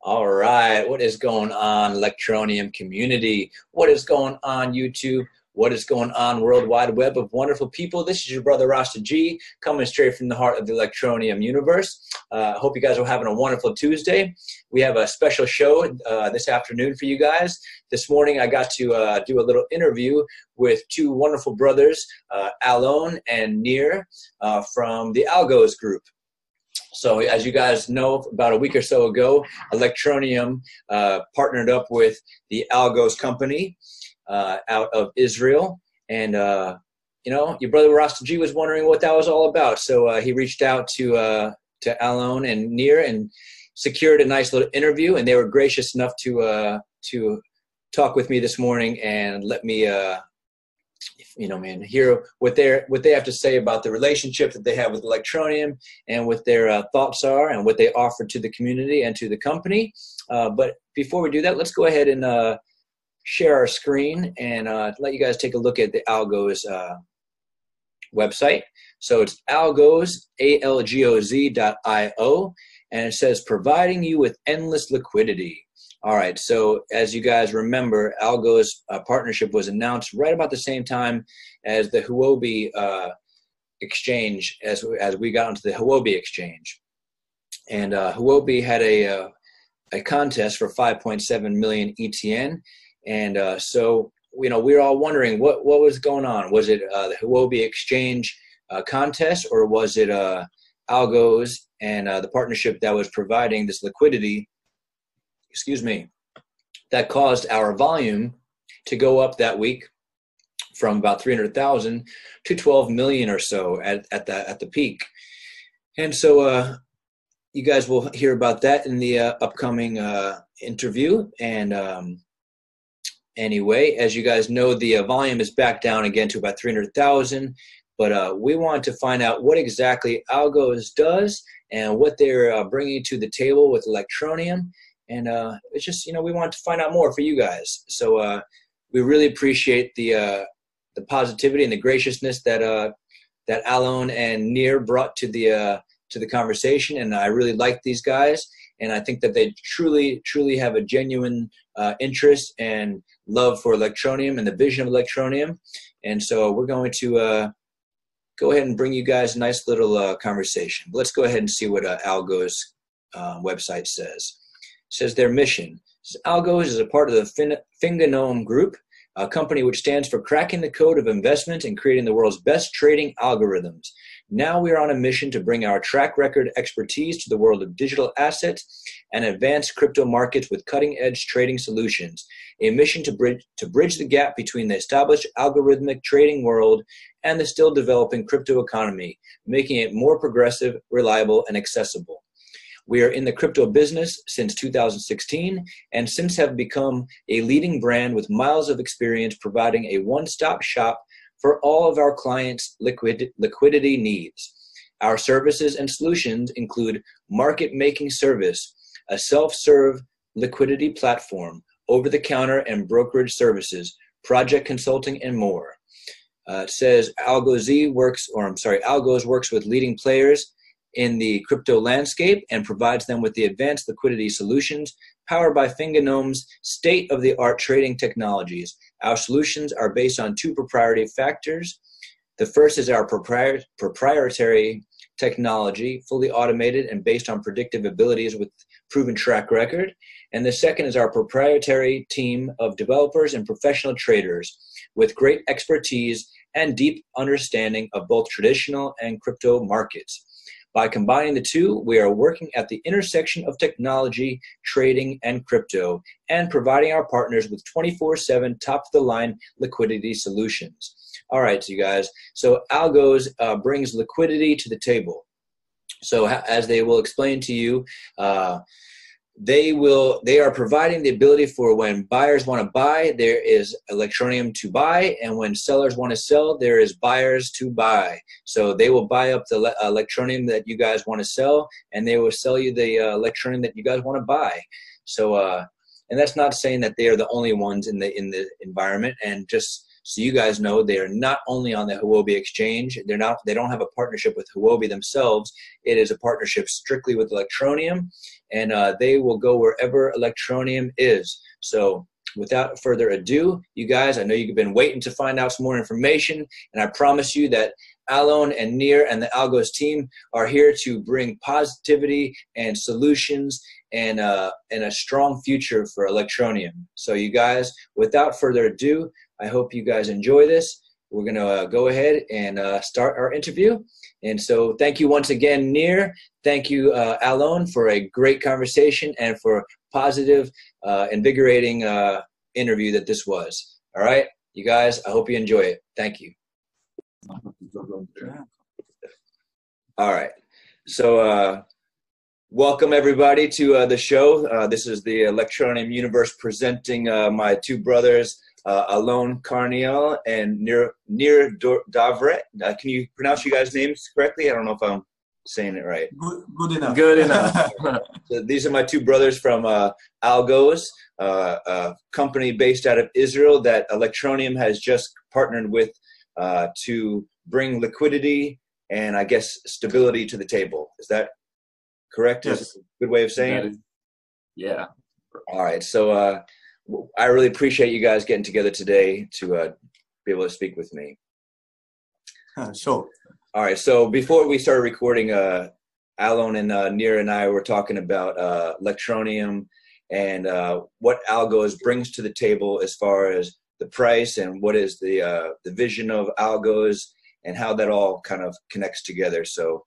All right, what is going on, Electroneum community? What is going on, YouTube? What is going on, World Wide Web of wonderful people? This is your brother Rasta G, coming straight from the heart of the Electroneum Universe. I hope you guys are having a wonderful Tuesday. We have a special show this afternoon for you guys. This morning, I got to do a little interview with two wonderful brothers, Alon and Nir, from the AlgoZ group. So as you guys know, about a week or so ago, Electroneum partnered up with the AlgoZ company out of Israel. And, you know, your brother Rasta G was wondering what that was all about. So he reached out to Alon and Nir and secured a nice little interview. And they were gracious enough to talk with me this morning and let me hear what they have to say about the relationship that they have with Electroneum and what their thoughts are and what they offer to the community and to the company. But before we do that, let's go ahead and share our screen and let you guys take a look at the AlgoZ website. So it's AlgoZ, ALGOZ.io, and it says providing you with endless liquidity. All right, so as you guys remember, AlgoZ partnership was announced right about the same time as the Huobi exchange, as we got onto the Huobi exchange. And Huobi had a contest for 5.7 million ETN. And so, you know, we were all wondering what was going on. Was it the Huobi exchange contest, or was it AlgoZ and the partnership that was providing this liquidity, that caused our volume to go up that week from about 300,000 to 12 million or so at the peak. And so you guys will hear about that in the upcoming interview. And anyway, as you guys know, the volume is back down again to about 300,000. But we want to find out what exactly AlgoZ does and what they're bringing to the table with Electroneum. And it's just, you know, we want to find out more for you guys. So we really appreciate the positivity and the graciousness that that Alon and Nir brought to the conversation. And I really like these guys. And I think that they truly have a genuine interest and love for Electroneum and the vision of Electroneum. And so we're going to go ahead and bring you guys a nice little conversation. Let's go ahead and see what AlgoZ website says. It says their mission. AlgoZ is a part of the Finganome Group, a company which stands for cracking the code of investment and creating the world's best trading algorithms. Now we are on a mission to bring our track record expertise to the world of digital assets and advance crypto markets with cutting-edge trading solutions, a mission to bridge the gap between the established algorithmic trading world and the still developing crypto economy, making it more progressive, reliable, and accessible. We are in the crypto business since 2016 and since have become a leading brand with miles of experience providing a one-stop shop for all of our clients' liquidity needs. Our services and solutions include market-making service, a self-serve liquidity platform, over-the-counter and brokerage services, project consulting, and more. It says AlgoZ works with leading players in the crypto landscape and provides them with the advanced liquidity solutions powered by Finganome's state-of-the-art trading technologies. Our solutions are based on two proprietary factors. The first is our proprietary technology, fully automated and based on predictive abilities with proven track record. And the second is our proprietary team of developers and professional traders with great expertise and deep understanding of both traditional and crypto markets. By combining the two, we are working at the intersection of technology, trading, and crypto, and providing our partners with 24/7 top-of-the-line liquidity solutions. All right, so you guys. So AlgoZ brings liquidity to the table. So as they will explain to you, they are providing the ability for when buyers want to buy, there is Electroneum to buy, and when sellers want to sell, there is buyers to buy. So they will buy up the Electroneum that you guys want to sell, and they will sell you the Electroneum that you guys want to buy. So, and that's not saying that they are the only ones in the environment. And just so you guys know, they are not only on the Huobi exchange. They don't have a partnership with Huobi themselves. It is a partnership strictly with Electroneum. and they will go wherever Electroneum is. So without further ado, you guys, I know you've been waiting to find out some more information, and I promise you that Alon and Nir and the AlgoZ team are here to bring positivity and solutions and a strong future for Electroneum. So you guys, without further ado, I hope you guys enjoy this. We're going to go ahead and start our interview. And so thank you once again, Nir. Thank you, Alon, for a great conversation and for positive, invigorating interview that this was. All right, you guys, I hope you enjoy it. Thank you. All right. So welcome, everybody, to the show. This is the Electroneum Universe presenting my two brothers, Alon Nir and Nir Davret. Can you pronounce you guys' names correctly? I don't know if I'm saying it right. Good enough. Good enough. So these are my two brothers from AlgoZ, a company based out of Israel that Electroneum has just partnered with to bring liquidity and, I guess, stability to the table. Is that correct? Yes. Is it a good way of saying it? Yeah. All right. So I really appreciate you guys getting together today to be able to speak with me. Sure. All right. So before we started recording, Alon and Nir and I were talking about Electroneum and what AlgoZ brings to the table as far as the price and what is the vision of AlgoZ and how that all kind of connects together. So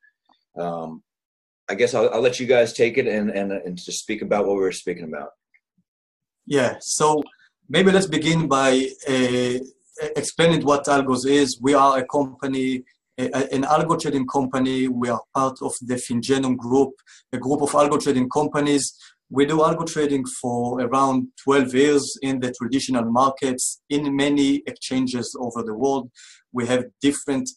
I guess I'll let you guys take it and just speak about what we were speaking about. Yeah. So maybe let's begin by explaining what AlgoZ is. We are a company, an algo trading company. We are part of the Fingenum group, a group of algo trading companies. We do algo trading for around 12 years in the traditional markets in many exchanges over the world. We have different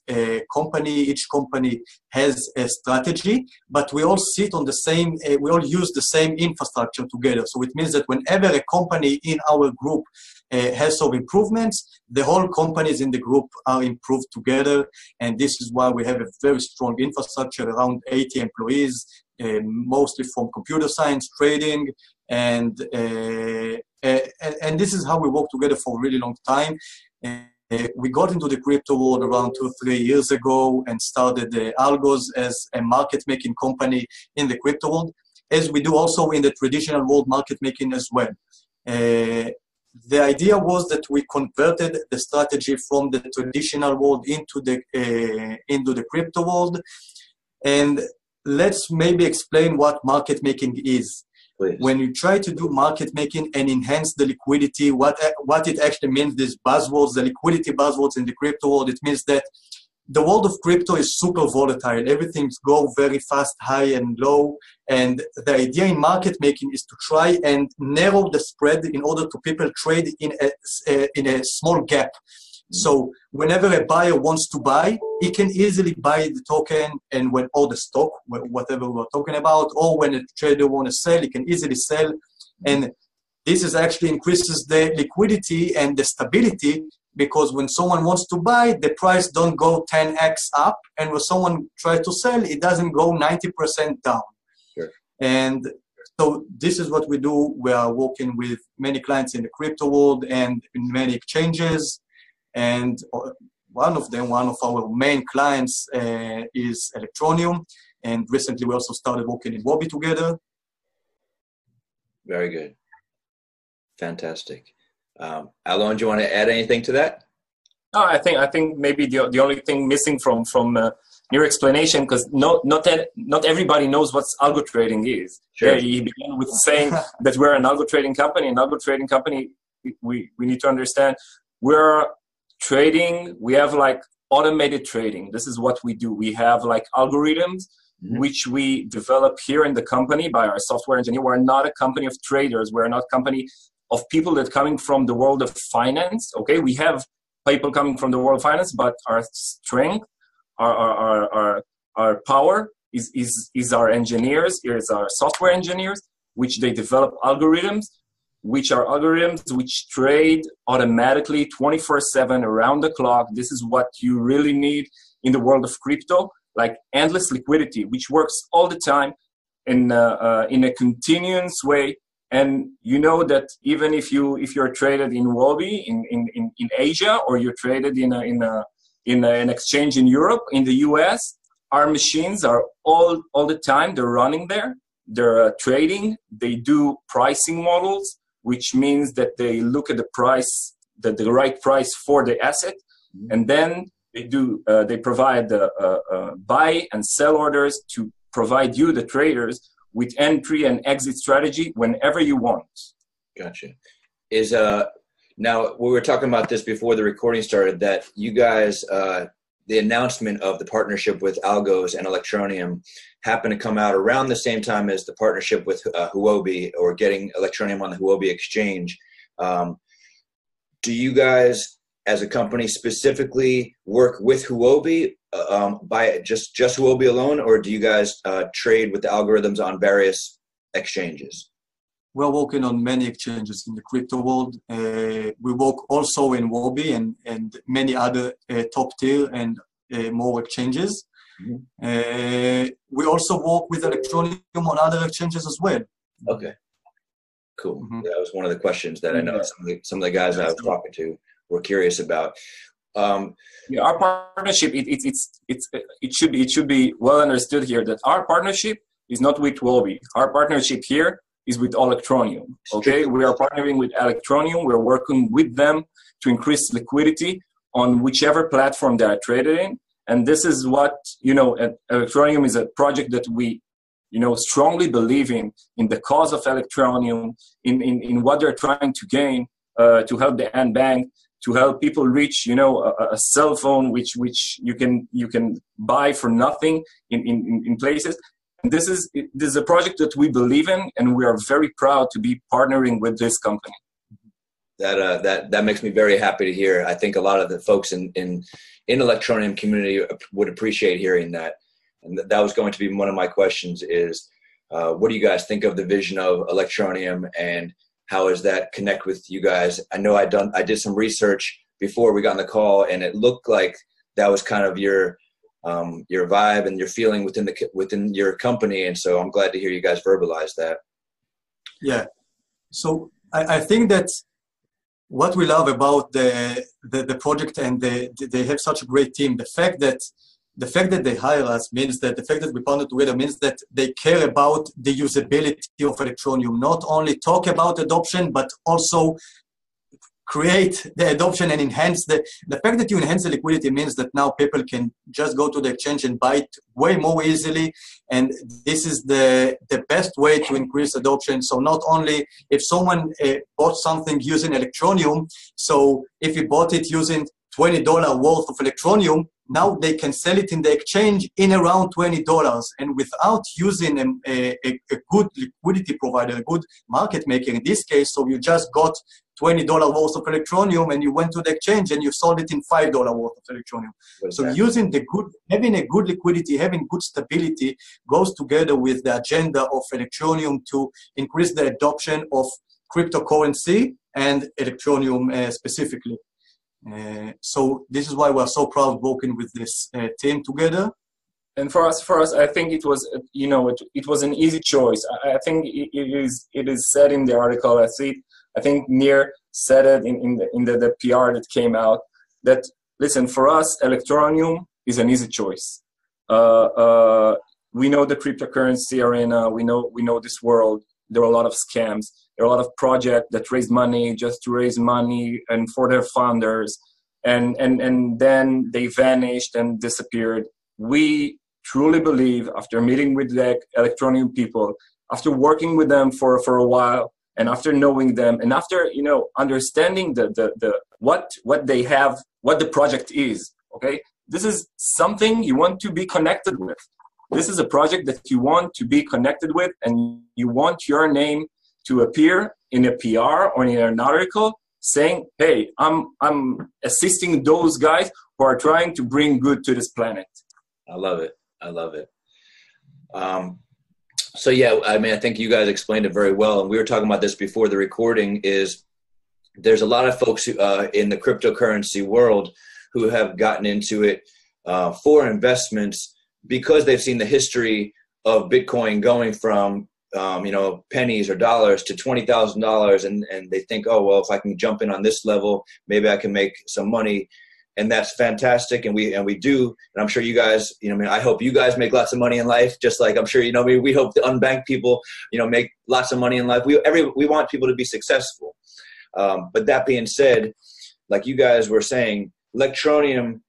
company. Each company has a strategy, but we all sit on the same, we all use the same infrastructure together. So it means that whenever a company in our group has some improvements, the whole companies in the group are improved together. And this is why we have a very strong infrastructure, around 80 employees, mostly from computer science, trading, and this is how we work together for a really long time. We got into the crypto world around 2-3 years ago and started AlgoZ as a market-making company in the crypto world, as we do also in the traditional world market-making as well. The idea was that we converted the strategy from the traditional world into the crypto world. And let's maybe explain what market making is. Please. When you try to do market making and enhance the liquidity, what it actually means, these buzzwords, the liquidity buzzwords in the crypto world, it means that the world of crypto is super volatile. Everything goes very fast, high and low. And the idea in market making is to try and narrow the spread in order to people trade in a small gap. So whenever a buyer wants to buy, he can easily buy the token, and or the stock, whatever we're talking about, or when a trader wants to sell, he can easily sell. And this is actually increases the liquidity and the stability, because when someone wants to buy, the price don't go 10x up, and when someone tries to sell, it doesn't go 90% down. Sure. And so this is what we do. We are working with many clients in the crypto world and in many exchanges. And one of our main clients is Electroneum. And recently we also started working in Wobby together. Very good. Fantastic. Alon, do you want to add anything to that? No, I think maybe the only thing missing from your explanation, because not everybody knows what algo trading is. Sure. He began with saying that we're an algo trading company. An algo trading company, we need to understand we're trading. We have like automated trading. This is what we do. We have like algorithms which we develop here in the company by our software engineer. We're not a company of traders. We're not a company of people that coming from the world of finance. Okay, we have people coming from the world of finance, but our strength, our power is our engineers, is our software engineers, which they develop algorithms, which are algorithms which trade automatically 24/7 around the clock. This is what you really need in the world of crypto, like endless liquidity, which works all the time. in a continuous way. And you know that even if you're traded in Huobi in Asia, or you're traded in an exchange in Europe, in the US, our machines are all the time. They're running there. They're trading. They do pricing models, which means that they look at the price, the right price for the asset, and then they provide buy and sell orders to provide you, the traders, with entry and exit strategy whenever you want. Gotcha. Now we were talking about this before the recording started, that you guys, the announcement of the partnership with AlgoZ and Electroneum happened to come out around the same time as the partnership with Huobi, or getting Electroneum on the Huobi exchange. Do you guys, as a company, specifically work with Huobi, by just Huobi alone, or do you guys trade with the algorithms on various exchanges? We're working on many exchanges in the crypto world. We work also in Huobi and many other top tier and more exchanges. Mm-hmm. We also work with Electroneum on other exchanges as well. Okay, cool. Mm-hmm. That was one of the questions that I know some of the guys I was talking to were curious about. Our partnership, it should be well understood here that our partnership is not with Huobi. Our partnership here is with Electroneum. Okay, we are partnering with Electroneum. We're working with them to increase liquidity on whichever platform they are traded in. And this is what, Electroneum is a project that we, strongly believe in the cause of Electroneum, in what they're trying to gain, to help the end bank, to help people reach, a cell phone which you can buy for nothing in places. And this is a project that we believe in, and we are very proud to be partnering with this company. That makes me very happy to hear. I think a lot of the folks in Electroneum community would appreciate hearing that. And that was going to be one of my questions is, what do you guys think of the vision of Electroneum, and how does that connect with you guys? I know I did some research before we got on the call, and it looked like that was kind of your vibe and your feeling within your company. And so I'm glad to hear you guys verbalize that. Yeah. So I think that what we love about the project, and they have such a great team, the fact that they hire us means that the fact that we partner together means that they care about the usability of Electroneum, not only talk about adoption, but also create the adoption and enhance the fact that you enhance the liquidity means that now people can just go to the exchange and buy it way more easily. And this is the best way to increase adoption. So not only if someone bought something using Electroneum, so if he bought it using $20 worth of Electroneum, now they can sell it in the exchange in around $20, and without using a good liquidity provider, a good market maker in this case. So you just got $20 worth of Electroneum and you went to the exchange and you sold it in $5 worth of Electroneum. So using having a good liquidity, having good stability goes together with the agenda of Electroneum to increase the adoption of cryptocurrency and Electroneum specifically. So this is why we're so proud working with this team together. And for us, I think it was, it was an easy choice. I think it is said in the article. I think Nir said it in the PR that came out, that listen, for us, Electroneum is an easy choice. We know the cryptocurrency arena. We know this world. There are a lot of scams. There are a lot of projects that raise money just to raise money and for their founders, and then they vanished and disappeared. We truly believe, after meeting with the Electroneum people, after working with them for a while, and after knowing them, and after understanding what they have, what the project is. Okay, this is something you want to be connected with. This is a project that you want to be connected with, and you want your name to appear in a PR or in an article saying, hey, I'm assisting those guys who are trying to bring good to this planet. I love it. So yeah, I mean, I think you guys explained it very well. And we were talking about this before the recording, is there's a lot of folks in the cryptocurrency world who have gotten into it for investments because they've seen the history of Bitcoin going from pennies or dollars to $20,000, and they think, oh well, if I can jump in on this level, maybe I can make some money, and that's fantastic. And we do, and I'm sure you guys, I hope you guys make lots of money in life, just like I'm sure we hope the unbanked people, make lots of money in life. We want people to be successful. But that being said, like you guys were saying, Electroneum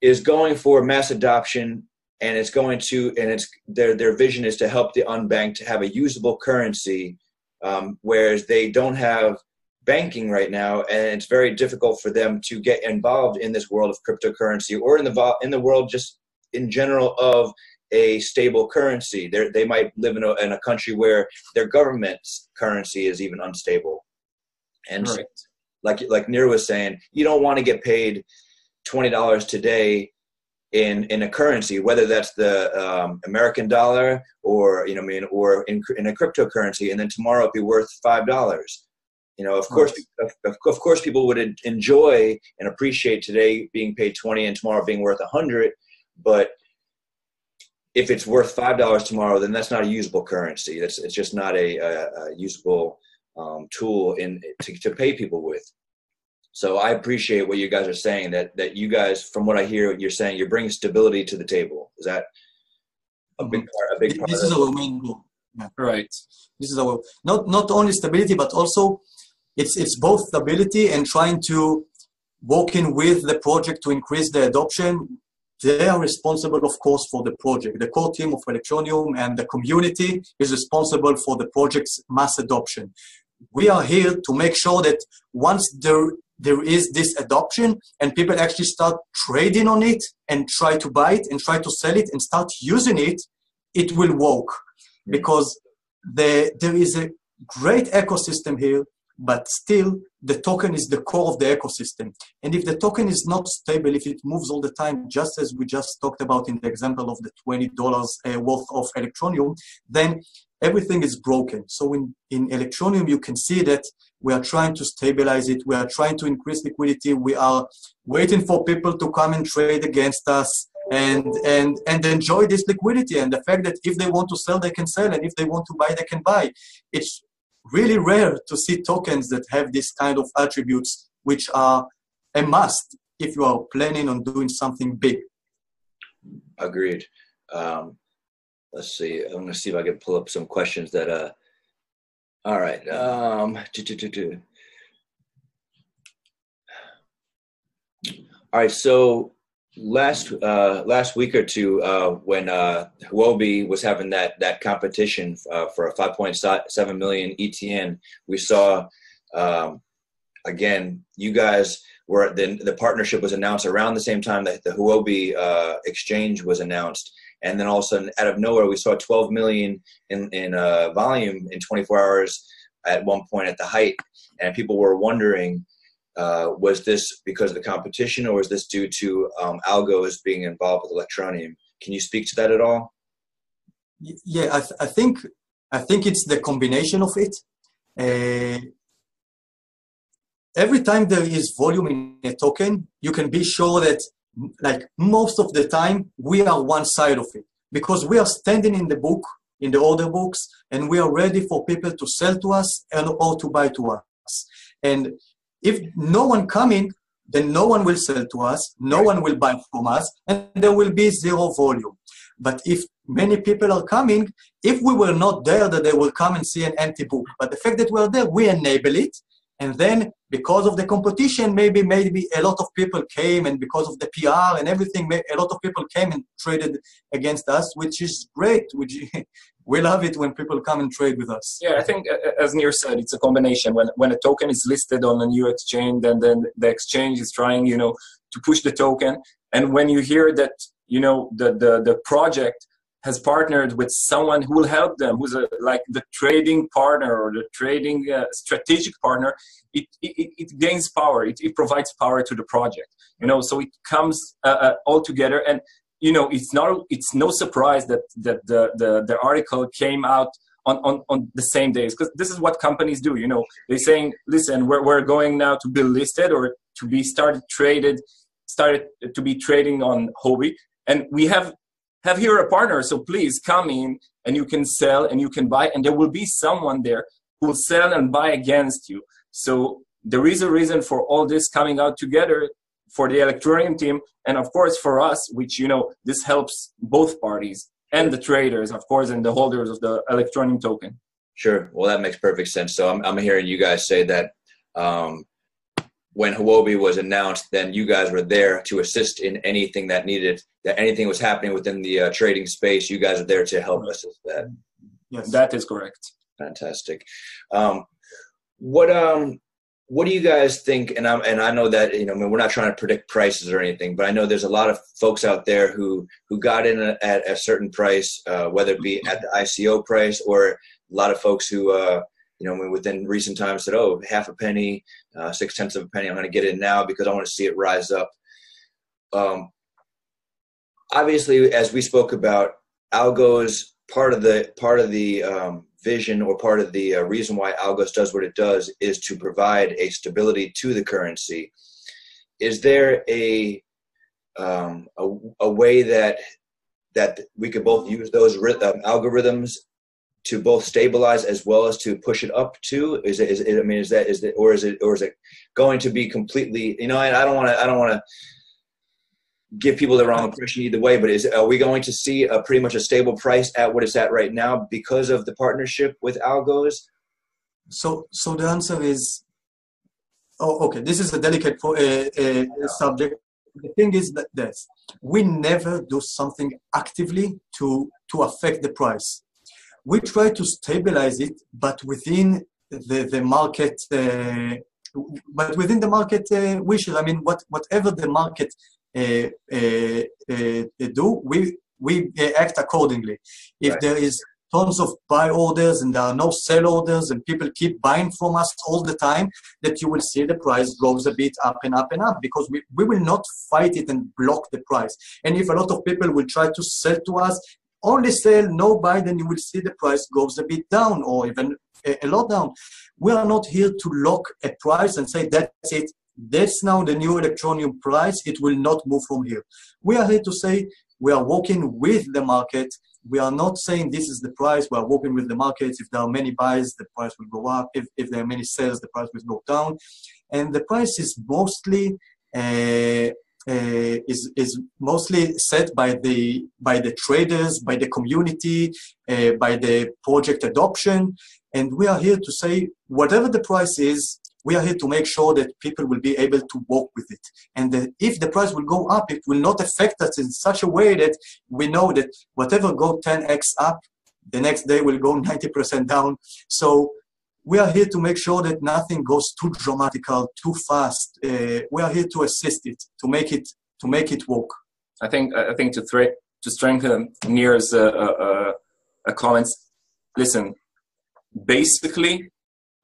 is going for mass adoption. And it's going to, and it's their vision is to help the unbanked to have a usable currency, whereas they don't have banking right now, and it's very difficult for them to get involved in this world of cryptocurrency or in the world just in general of a stable currency. They might live in a country where their government's currency is even unstable, and right. like Nir was saying, you don't want to get paid $20 today in a currency, whether that's the American dollar or or in a cryptocurrency, and then tomorrow it'd be worth $5. Of course, people would enjoy and appreciate today being paid 20 and tomorrow being worth 100. But if it's worth $5 tomorrow, then that's not a usable currency. It's just not a usable tool to pay people with. So I appreciate what you guys are saying, that you guys, from what I hear, you're saying you're bringing stability to the table. Is that a big part? This is our main goal. Yeah. Right. This is our not only stability, but also it's both stability and trying to work in with the project to increase the adoption. They are responsible, of course, for the project. The core team of Electroneum and the community is responsible for the project's mass adoption. We are here to make sure that once there is this adoption and people actually start trading on it and try to buy it and try to sell it and start using it, it will work. Because there is a great ecosystem here, but still the token is the core of the ecosystem. And if the token is not stable, if it moves all the time, just as we just talked about in the example of the $20 worth of Electroneum, then everything is broken. So in Electroneum, you can see that we are trying to stabilize it. We are trying to increase liquidity. We are waiting for people to come and trade against us and enjoy this liquidity. And the fact that if they want to sell, they can sell. And if they want to buy, they can buy. It's really rare to see tokens that have this kind of attributes, which are a must if you are planning on doing something big. Agreed. Let's see. I'm going to see if I can pull up some questions that, all right. All right. So last week or two, when Huobi was having that competition for a 5.7 million ETN, we saw, again, you guys were, the partnership was announced around the same time that the Huobi exchange was announced. And then all of a sudden, out of nowhere, we saw 12 million in volume in 24 hours at one point at the height. And people were wondering, was this because of the competition, or was this due to AlgoZ being involved with Electroneum? Can you speak to that at all? Yeah, I think it's the combination of it. Every time there is volume in a token, you can be sure that, like most of the time, we are one side of it, because we are standing in the book, in the order books, and we are ready for people to sell to us or to buy to us. And if no one coming, then no one will sell to us, no one will buy from us, and there will be zero volume. But if many people are coming, if we were not there, that they will come and see an empty book. But the fact that we're there, we enable it. And then because of the competition, maybe a lot of people came, and because of the PR and everything, a lot of people came and traded against us, which is great. We love it when people come and trade with us. Yeah, I think, as Nir said, it's a combination. When a token is listed on a new exchange, then the exchange is trying, to push the token. And when you hear that, the project has partnered with someone who will help them, who's like the trading partner or the trading strategic partner, it gains power. It provides power to the project. So it comes all together. And it's no surprise that the article came out on the same days, because this is what companies do. They're saying, listen, we're going now to be listed or to be started to be trading on Huobi, and we have have here a partner. So please come in and you can sell and you can buy, and there will be someone there who will sell and buy against you. So there is a reason for all this coming out together for the Electroneum team, and of course for us, which, this helps both parties and the traders, of course, and the holders of the Electroneum token. Sure. Well, that makes perfect sense. So I'm hearing you guys say that when Huobi was announced, then you guys were there to assist in anything that needed, that anything was happening within the trading space. You guys are there to help assist that. Yes, that is correct. Fantastic. What do you guys think? And I know that we're not trying to predict prices or anything, but I know there's a lot of folks out there who got in at a certain price, whether it be at the ICO price, or a lot of folks who within recent times said, "Oh, half a penny, 0.6 of a penny, I'm going to get in now because I want to see it rise up." Obviously, as we spoke about, AlgoZ, part of the vision, or part of the reason why AlgoZ does what it does, is to provide a stability to the currency. Is there a way that we could both use those algorithms to both stabilize as well as to push it up too? Is it going to be completely? I don't want to give people the wrong impression either way, but are we going to see pretty much a stable price at what it's at right now because of the partnership with AlgoZ? So the answer is, okay, this is a delicate subject. The thing is that we never do something actively to affect the price. We try to stabilize it, but within the market, wishes. I mean, whatever the market do, we act accordingly. If there is tons of buy orders and there are no sell orders and people keep buying from us all the time, that you will see the price goes a bit up and up and up, because we will not fight it and block the price. And if a lot of people will try to sell to us, only sell, no buy, then you will see the price goes a bit down, or even a lot down. We are not here to lock a price and say that's it. That's now the new Electroneum price. It will not move from here. We are here to say we are working with the market. We are not saying this is the price. We are working with the market. If there are many buys, the price will go up. If there are many sells, the price will go down. And the price is mostly mostly set by the traders, by the community, by the project adoption. And we are here to say whatever the price is, we are here to make sure that people will be able to work with it. And that if the price will go up, it will not affect us in such a way that we know that whatever go 10x up, the next day will go 90% down. So we are here to make sure that nothing goes too dramatical, too fast. We are here to assist it, to make it work. I think to strengthen Nir's comments. Listen, basically,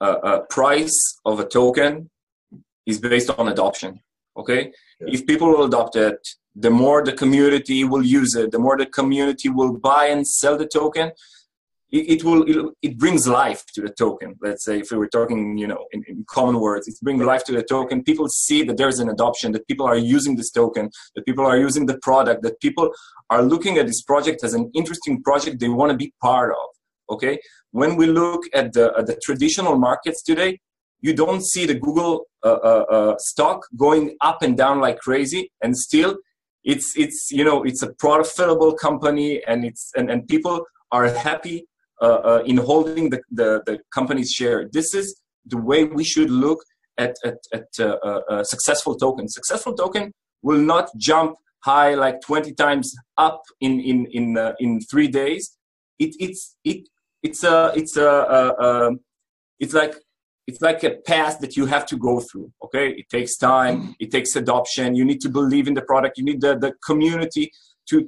a price of a token is based on adoption. Okay, yeah. If people will adopt it, the more the community will use it, the more the community will buy and sell the token. It brings life to the token. Let's say if we were talking, in common words, it brings life to the token. People see that there's an adoption, that people are using this token, that people are using the product, that people are looking at this project as an interesting project they want to be part of. Okay, when we look at the traditional markets today, you don't see the Google stock going up and down like crazy, and still it's a profitable company, and people are happy in holding the company's share. This is the way we should look at a successful token. Successful token will not jump high like 20 times up in 3 days. It's like a path that you have to go through. Okay, it takes time. It takes adoption. You need to believe in the product. You need the community to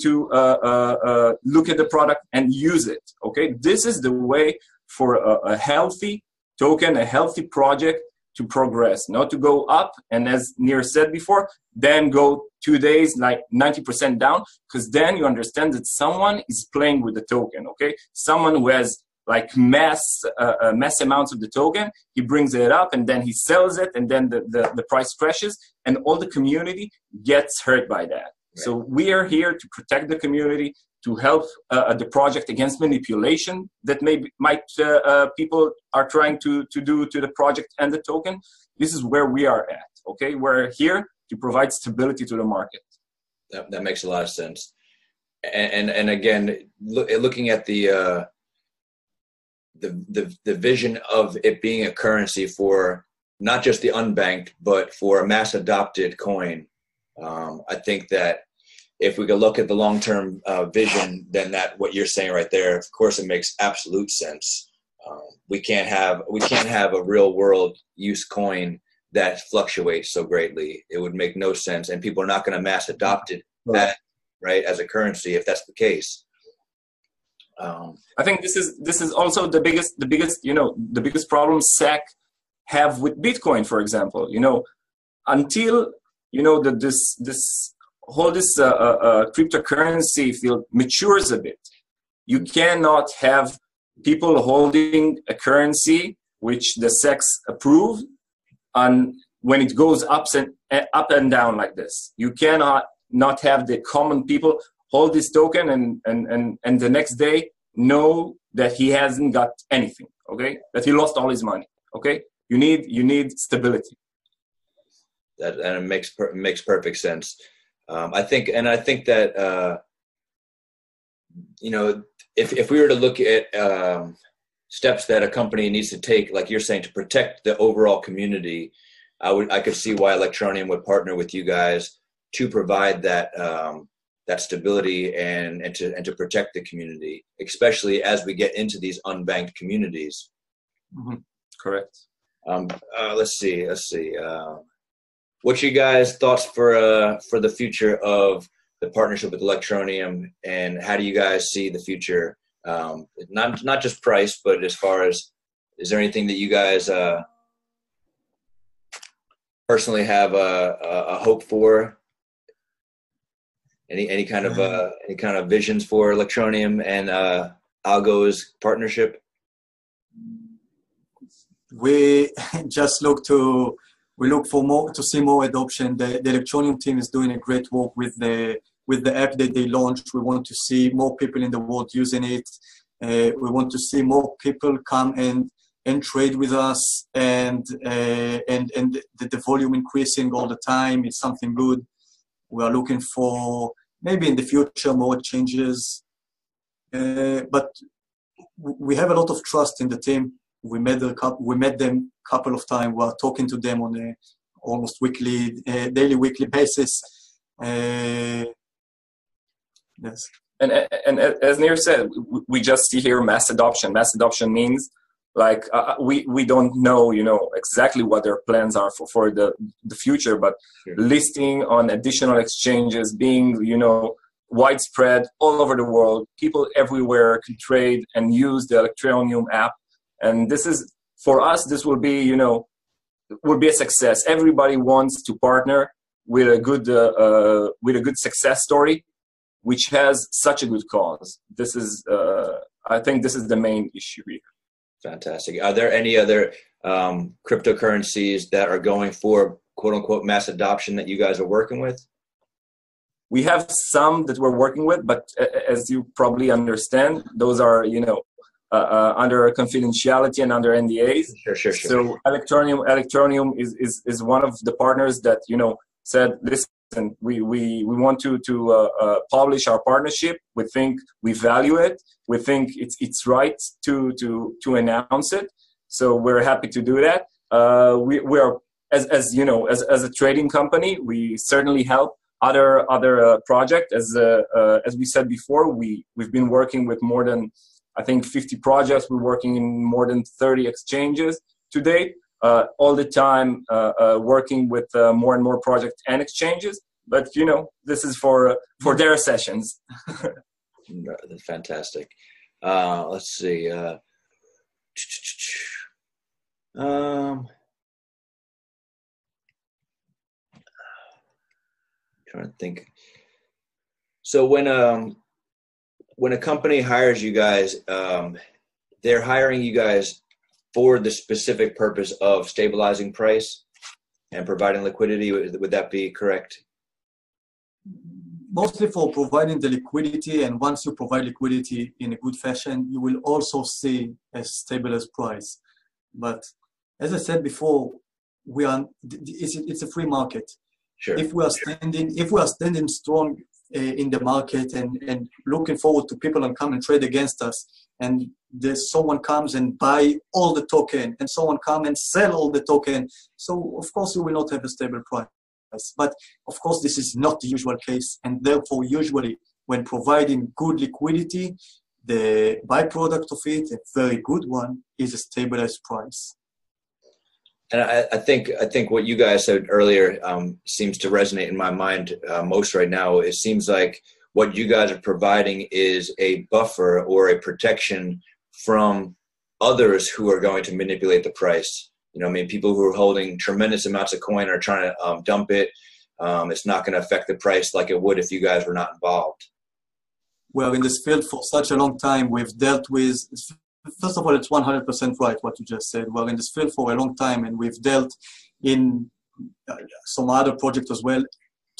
look at the product and use it. Okay, this is the way for a healthy token, a healthy project to progress, not to go up and, as Nir said before, then go 2 days like 90% down, because then you understand that someone is playing with the token. Okay, someone who has like mass amounts of the token, he brings it up and then he sells it, and then the price crashes and all the community gets hurt by that. Right. So we are here to protect the community, to help the project against manipulation that might people are trying to do to the project and the token. This is where we are at. Okay, we're here to provide stability to the market. That makes a lot of sense. And again, looking at the vision of it being a currency for not just the unbanked, but for a mass adopted coin, I think that if we could look at the long-term vision, then that what you're saying right there, of course, it makes absolute sense. We can't have a real world use coin that fluctuates so greatly. It would make no sense, and people are not going to mass adopt it, right, as a currency if that's the case. I think this is also the biggest problem SEC have with Bitcoin, for example. Until this cryptocurrency field matures a bit, you cannot have people holding a currency which the SEC approve, and when it goes up and down like this, you cannot not have the common people hold this token and the next day know that he hasn't got anything, okay? That he lost all his money, okay? You need stability. That makes perfect sense. I think that if we were to look at steps that a company needs to take, like you're saying, to protect the overall community, I could see why Electroneum would partner with you guys to provide that stability and to protect the community, especially as we get into these unbanked communities. Mm-hmm. Correct. Let's see. What's you guys' thoughts for the future of the partnership with Electroneum, and how do you guys see the future? Not just price, but as far as, is there anything that you guys personally have a hope for? Any kind of visions for Electroneum and AlgoZ partnership? We just look to see more adoption. The Electroneum team is doing a great work with the app that they launched. We want to see more people in the world using it. We want to see more people come and trade with us, and the volume increasing all the time. It's something good. We are looking for maybe in the future more changes, but we have a lot of trust in the team. We met them a couple of times. We are talking to them on a almost daily, weekly basis. Yes. And as Nir said, we just see here mass adoption. Mass adoption means like we don't know, exactly what their plans are for the future, but sure, listing on additional exchanges, being, widespread all over the world. People everywhere can trade and use the Electroneum app. And this is, for us, this will be, will be a success. Everybody wants to partner with a good success story, which has such a good cause. This is, I think this is the main issue here. Fantastic. Are there any other cryptocurrencies that are going for quote unquote mass adoption that you guys are working with? We have some that we're working with, but as you probably understand, those are, under confidentiality and under NDAs. Sure. So Electroneum is one of the partners that, said, listen, we want to publish our partnership. We think we value it. We think it's right to announce it. So we're happy to do that. We are, as a trading company, we certainly help other projects. As we said before, we've been working with more than, I think, 50 projects. We're working in more than 30 exchanges to date, all the time working with more and more projects and exchanges. But, this is for their sessions. Fantastic. Let's see. Trying to think. So when a company hires you guys, they're hiring you guys for the specific purpose of stabilizing price and providing liquidity. Would that be correct? mostly for providing the liquidity, and once you provide liquidity in a good fashion, you will also see a stabilized price. But as I said before, it's a free market. Sure. If we are standing strong in the market and looking forward to people and come and trade against us, and someone comes and buy all the token, and someone come and sell all the token, so of course you will not have a stable price. But of course this is not the usual case, and therefore usually when providing good liquidity, the byproduct of it, a very good one, is a stabilized price. And I think what you guys said earlier seems to resonate in my mind most right now. It seems like what you guys are providing is a buffer or a protection from others who are going to manipulate the price. You know, I mean, people who are holding tremendous amounts of coin are trying to dump it. It's not going to affect the price like it would if you guys were not involved. Well, in this field for such a long time, we've dealt with, first of all, it's 100% right what you just said. Well, in this field for a long time, and we've dealt in some other projects as well,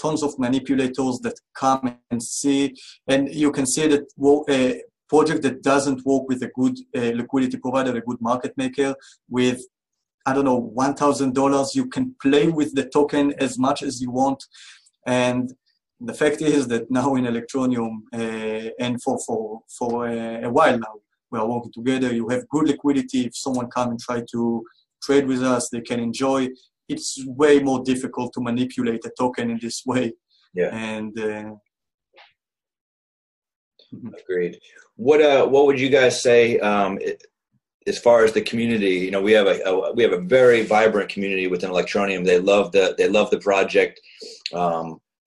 tons of manipulators that come and see, and you can see that a project that doesn't work with a good liquidity provider, a good market maker, with, I don't know, $1,000, you can play with the token as much as you want. And the fact is that now in Electroneum, and for a while now, we are working together. You have good liquidity. If someone come and try to trade with us, they can enjoy. It's way more difficult to manipulate a token in this way. Yeah. And agreed. What would you guys say as far as the community? You know, we have a very vibrant community within Electroneum. They love the project.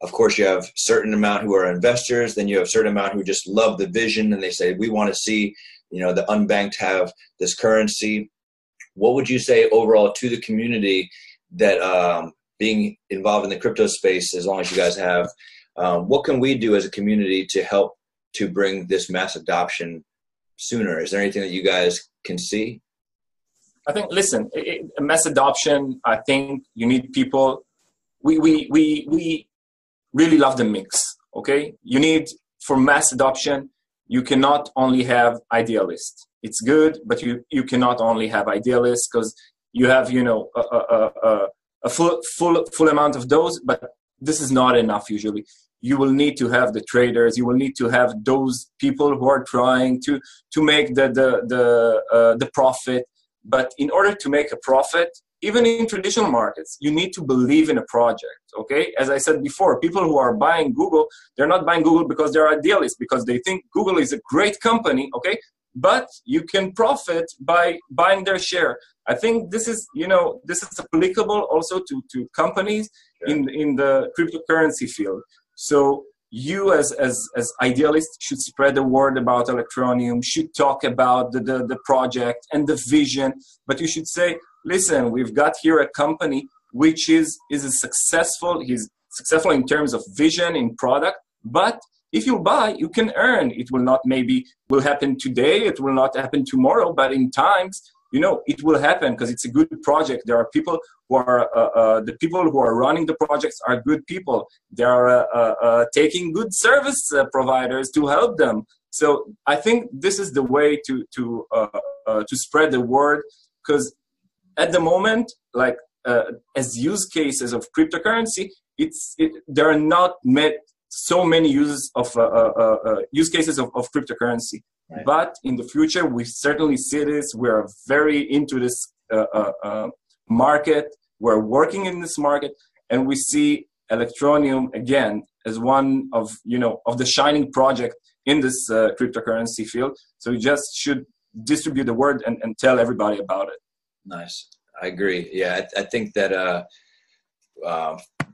Of course, you have a certain amount who are investors. Then you have a certain amount who just love the vision, and they say, we want to see, you know, the unbanked have this currency. What would you say overall to the community that being involved in the crypto space, as long as you guys have, what can we do as a community to help to bring this mass adoption sooner? Is there anything that you guys can see? I think, listen, mass adoption, I think you need people. We really love the mix, okay? You need, for mass adoption, you cannot only have idealists. It's good, but you cannot only have idealists, because you have, you know, a full amount of those, but this is not enough usually. You will need to have the traders. You will need to have those people who are trying to make the profit. But in order to make a profit, even in traditional markets, you need to believe in a project, okay? As I said before, people who are buying Google, they're not buying Google because they're idealists, because they think Google is a great company, okay? But you can profit by buying their share. I think this is, you know, this is applicable also to companies in the cryptocurrency field. So you as idealists should spread the word about Electroneum, should talk about the project and the vision, but you should say, listen, we've got here a company which is successful. He's successful in terms of vision, in product, but if you buy, you can earn. It will not will happen today. It will not happen tomorrow, but in times, you know, it will happen because it's a good project. There are people who are, the people who are running the projects are good people. They are taking good service providers to help them. So I think this is the way to spread the word, because at the moment, like as use cases of cryptocurrency, there are not so many use cases of cryptocurrency. Right. But in the future, we certainly see this. We're very into this market. We're working in this market, and we see Electroneum again as one of the shining project in this cryptocurrency field. So you just should distribute the word and tell everybody about it. Nice. I agree. Yeah, I think that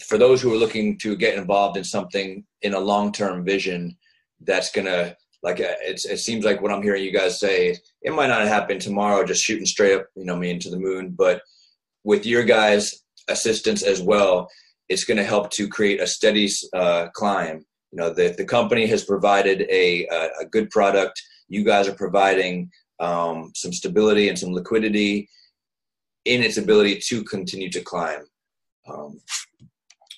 for those who are looking to get involved in something in a long-term vision, that's gonna, like, it seems like what I'm hearing you guys say, it might not happen tomorrow, just shooting straight up, into the moon. But with your guys' assistance as well, it's going to help to create a steady climb. The company has provided a good product. You guys are providing some stability and some liquidity in its ability to continue to climb.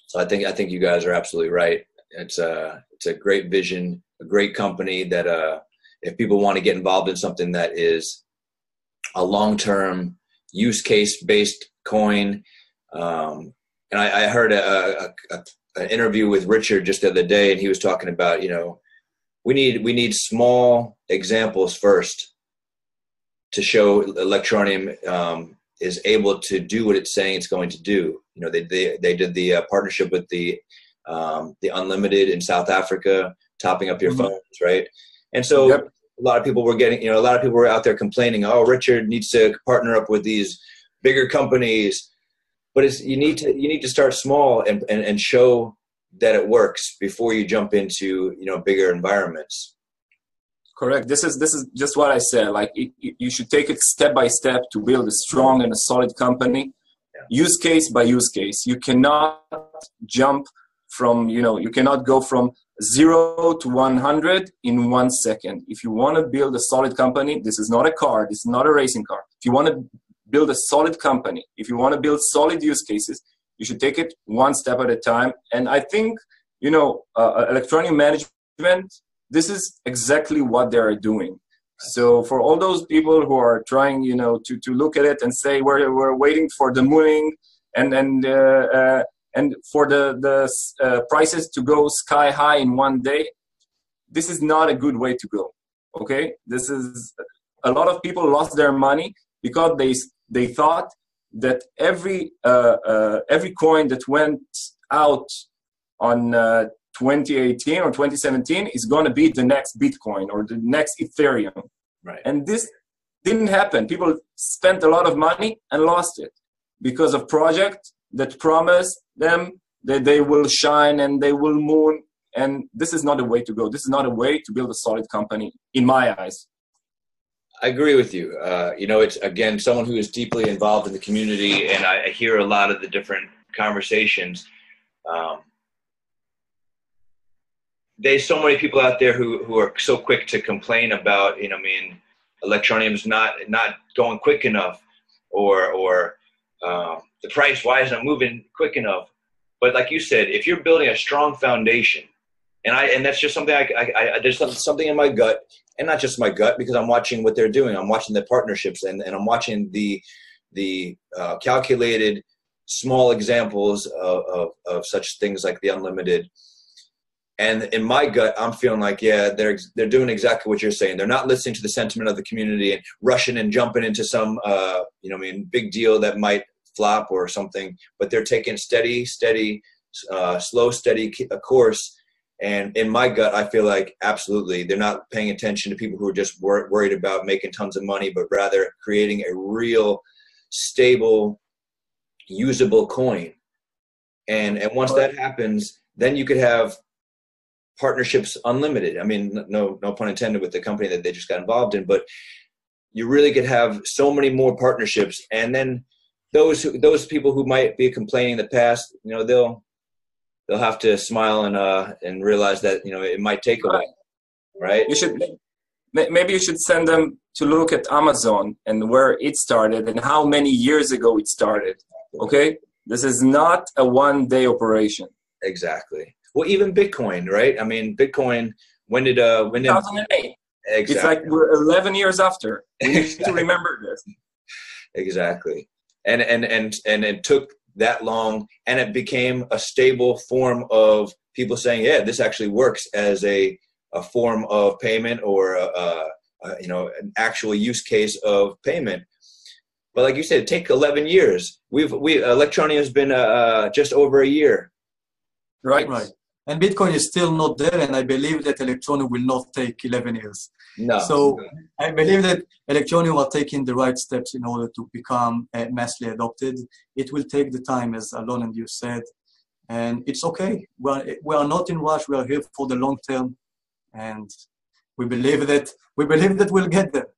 So I think you guys are absolutely right. It's a great vision, a great company that if people want to get involved in something that is a long-term use case based coin. And I heard an interview with Richard just the other day, and he was talking about, we need small examples first to show Electroneum is able to do what it's saying it's going to do. They did the partnership with the Unlimited in South Africa, topping up your phones, right? And so Yep. a lot of people were out there complaining, oh, Richard needs to partner up with these bigger companies. But you need to start small and show that it works before you jump into bigger environments. Correct. This is just what I said. Like you should take it step by step to build a strong and a solid company, use case by use case. You cannot jump from you cannot go from 0 to 100 in 1 second. If you want to build a solid company, this is not a car. This is not a racing car. If you want to build a solid company, if you want to build solid use cases, you should take it one step at a time. And I think, Electroneum management, this is exactly what they are doing. So for all those people who are trying, to look at it and say we're waiting for the mooning and for the prices to go sky high in one day, this is not a good way to go. Okay, this is a lot of people lost their money because they thought that every coin that went out on 2018 or 2017 is going to be the next Bitcoin or the next Ethereum. Right. And this didn't happen. People spent a lot of money and lost it because of projects that promised them that they will shine and they will moon. And this is not a way to go. This is not a way to build a solid company, in my eyes. I agree with you. It's, again, someone who is deeply involved in the community, and I hear a lot of the different conversations. There's so many people out there who are so quick to complain about, Electroneum's not going quick enough, or the price, why isn't it moving quick enough? But like you said, if you're building a strong foundation, and that's just something there's something in my gut, and not just my gut, because I'm watching what they're doing. I'm watching the partnerships, and I'm watching the calculated small examples of such things like the Unlimited. And in my gut, I'm feeling like, yeah, they're doing exactly what you're saying. They're not listening to the sentiment of the community and rushing and jumping into some, big deal that might flop or something. But they're taking steady, slow, steady course. And in my gut, I feel like absolutely they're not paying attention to people who are just worried about making tons of money, but rather creating a real, stable, usable coin. And once that happens, then you could have partnerships unlimited. I mean, no pun intended with the company that they just got involved in, but you really could have so many more partnerships. And then those people who might be complaining in the past, they'll have to smile and realize that it might take a while, right? Maybe you should send them to look at Amazon and where it started and how many years ago it started. Okay, this is not a one-day operation. Exactly. Well, even Bitcoin, right? I mean, Bitcoin. When did 2008? Exactly. It's like we're 11 years after. We need to remember this. Exactly. And it took that long, and it became a stable form of people saying, yeah, this actually works as a form of payment or an actual use case of payment. But like you said, it takes 11 years. Electroneum has been just over a year. Right. And Bitcoin is still not there, and I believe that Electroneum will not take 11 years. No. So I believe that Electroneum are taking the right steps in order to become massively adopted. It will take the time, as Alon and you said, and it's okay. We are not in rush. We are here for the long term, and we believe that we'll get there.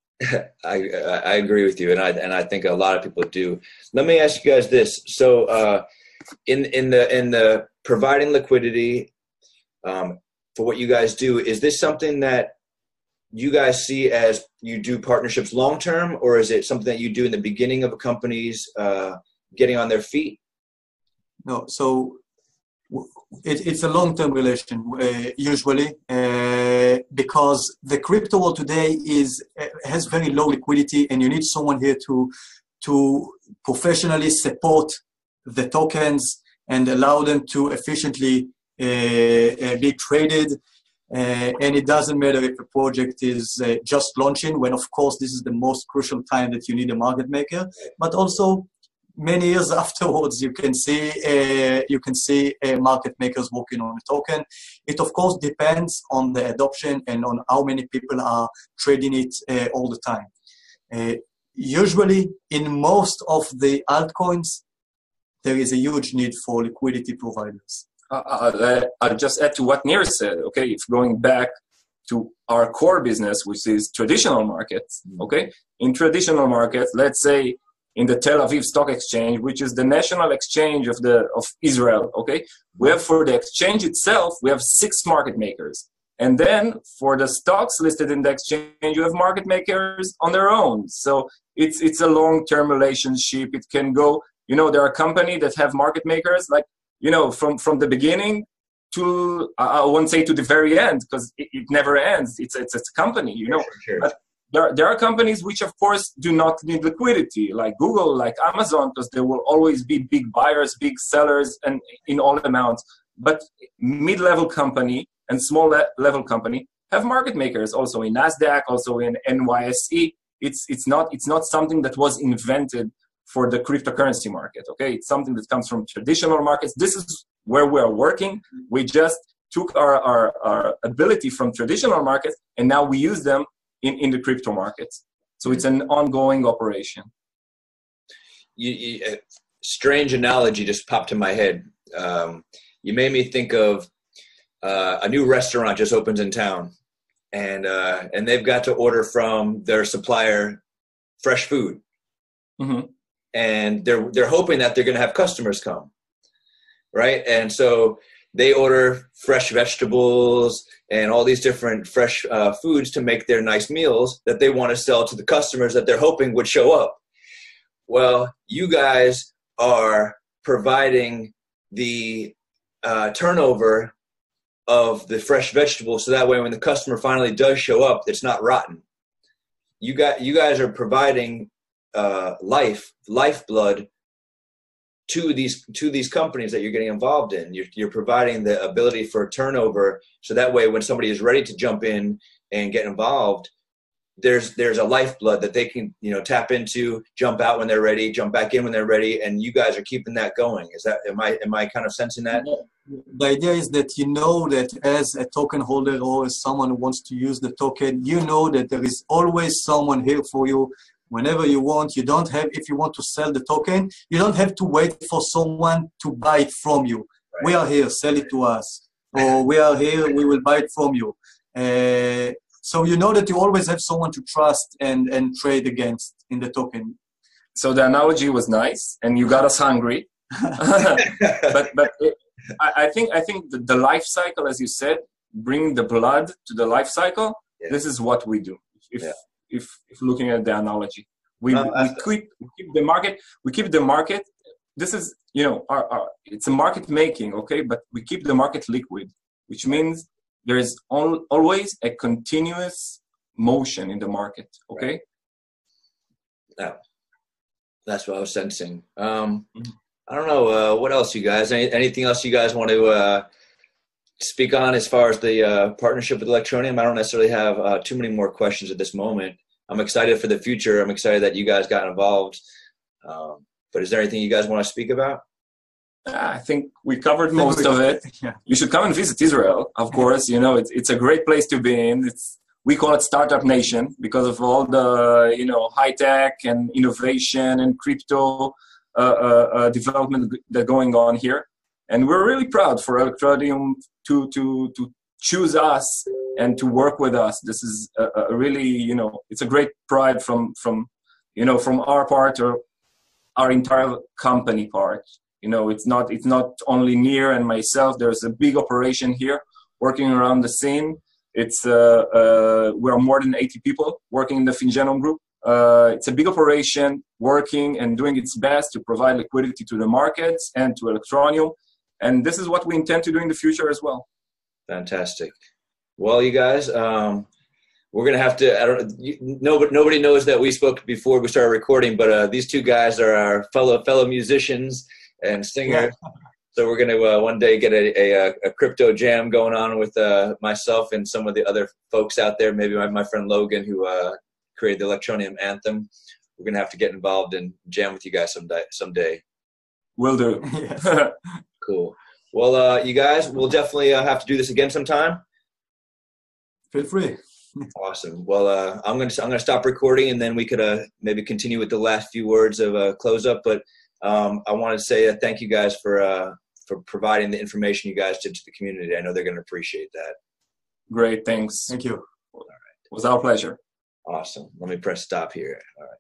I agree with you, and I think a lot of people do. Let me ask you guys this: so in the providing liquidity for what you guys do, is this something that you guys see as you do partnerships long term, or is it something that you do in the beginning of a company's getting on their feet? No, so it's a long-term relation usually because the crypto world today has very low liquidity, and you need someone here to professionally support the tokens and allow them to efficiently be traded. And it doesn't matter if a project is just launching, when of course this is the most crucial time that you need a market maker, but also many years afterwards you can see market makers working on a token. It of course depends on the adoption and on how many people are trading it all the time. Usually in most of the altcoins there is a huge need for liquidity providers. I'll just add to what Nir said. Okay, if going back to our core business, which is traditional markets. Okay, in traditional markets, let's say in the Tel Aviv Stock Exchange, which is the national exchange of Israel. Okay, we have for the exchange itself, we have 6 market makers, and then for the stocks listed in the exchange, you have market makers on their own. So it's a long-term relationship. It can go. You know, there are companies that have market makers like, you know, from the beginning to, I won't say to the very end, because it never ends. It's a company, you know. Sure. But there are companies which, of course, do not need liquidity, like Google, like Amazon, because there will always be big buyers, big sellers, and in all amounts. But mid-level company and small-level company have market makers, also in NASDAQ, also in NYSE. It's not something that was invented for the cryptocurrency market, okay? It's something that comes from traditional markets. This is where we are working. We just took our ability from traditional markets, and now we use them in the crypto markets. So it's an ongoing operation. Strange analogy just popped in my head. You made me think of a new restaurant just opens in town, and they've got to order from their supplier fresh food. Mm-hmm. And they're hoping that they're going to have customers come, right? And so they order fresh vegetables and all these different fresh foods to make their nice meals that they want to sell to the customers that they're hoping would show up. Well, you guys are providing the turnover of the fresh vegetables, so that way when the customer finally does show up, it's not rotten. You guys are providing lifeblood to these companies that you're getting involved in. You're providing the ability for turnover, so that way when somebody is ready to jump in and get involved, there's a lifeblood that they can, you know, tap into, jump out when they're ready, jump back in when they're ready, and you guys are keeping that going. Am I kind of sensing that? The idea is that you know that as a token holder or as someone who wants to use the token, you know that there is always someone here for you whenever you want. You don't have, if you want to sell the token, you don't have to wait for someone to buy it from you. Right. We are here, sell it to us. Or we are here, we will buy it from you. So you know that you always have someone to trust and trade against in the token. So the analogy was nice, and you got us hungry. but I think the life cycle, as you said, bring the blood to the life cycle. Yeah. This is what we do. If looking at the analogy, we keep the market. We keep the market. This is, you know, it's a market making, okay? But we keep the market liquid, which means there is always a continuous motion in the market, okay? Yeah, that's what I was sensing. I don't know what else, you guys. Anything else you guys want to speak on as far as the partnership with Electroneum? I don't necessarily have too many more questions at this moment. I'm excited for the future. I'm excited that you guys got involved. But is there anything you guys want to speak about? I think we covered most of it. Yeah. You should come and visit Israel, of course. You know, it's a great place to be in. We call it Startup Nation because of all the, you know, high tech and innovation and crypto development that's going on here. And we're really proud for Electroneum to choose us and to work with us. This is a really, you know, it's a great pride from our part or our entire company part. You know, it's not only Nir and myself. There's a big operation here working around the scene. It's we're more than 80 people working in the Fingenome group. It's a big operation working and doing its best to provide liquidity to the markets and to Electroneum. And this is what we intend to do in the future as well. Fantastic. Well, you guys, we're going to have to, nobody knows that we spoke before we started recording, but these two guys are our fellow musicians and singers. Yeah. So we're going to one day get a crypto jam going on with myself and some of the other folks out there. Maybe my friend Logan, who created the Electroneum anthem. We're going to have to get involved and jam with you guys someday. Will do. Cool. Well, you guys, we'll definitely have to do this again sometime. Feel free. Awesome. Well, I'm gonna stop recording, and then we could maybe continue with the last few words of close up. But I want to say thank you guys for providing the information you guys did to the community. I know they're going to appreciate that. Great. Thanks. Thank you. All right. It was our pleasure. Awesome. Let me press stop here. All right.